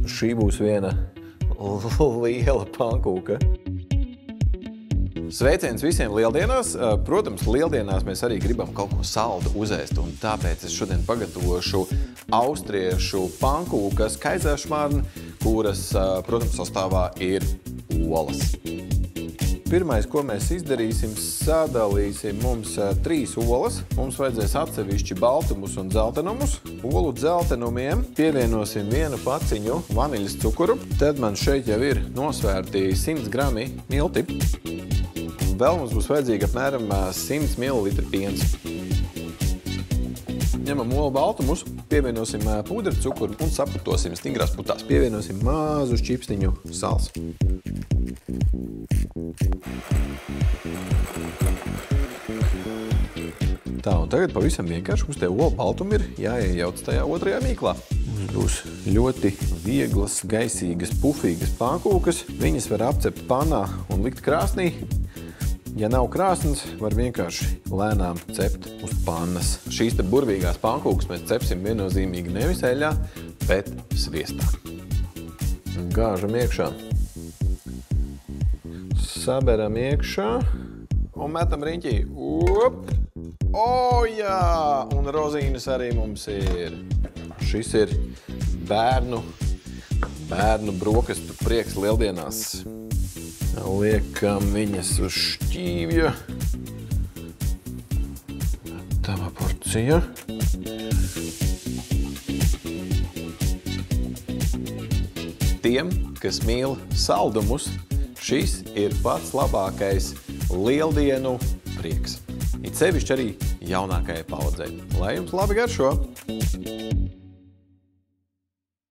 Šī būs viena liela pankūka. Sveiciens visiem lieldienās. Protams, lieldienās mēs arī gribam kaut ko saldu uzēst, un tāpēc es šodien pagatavošu austriešu pankūkas Kaiserschmarrn, kuras, protams, sastāvā ir olas. Pirmais, ko mēs izdarīsim, sadalīsim mums 3 olas. Mums vajadzēs atsevišķi baltumus un dzeltenumus. Olu dzeltenumiem pievienosim 1 paciņu vaniļas cukuru. Tad man šeit jau ir nosvērti 100 grami milti. Vēl mums būs vajadzīgi apmēram 100 ml piens. Ņemam olu baltumus, pievienosim pudra cukuru un saputosim stingrās putās. Pievienosim mazu šķipstiņu sāls. Tā, un tagad pavisam vienkārši mums te olu baltumi ir jāiejauc tajā otrajā mīklā. Mums būs ļoti vieglas, gaisīgas, pufīgas pankūkas. Viņas var apcept panā un likt krāsnī. Ja nav krāsnes, var vienkārši lēnām cept uz pannas. Šīs te burvīgās pankūkas mēs cepsim viennozīmīgi nevis eļļā, bet sviestā. Gāžam iekšā. Saberam iekšā un metam riņķī. O, jā! Un rozīnes arī mums ir. Šis ir bērnu brokastu prieks lieldienās. Liekam viņas uz šķīvja. Tava porcija. Tiem, kas mīl saldumus, šis ir pats labākais lieldienu prieks. It sevišķi arī jaunākajai paudzei. Lai jums labi garšo!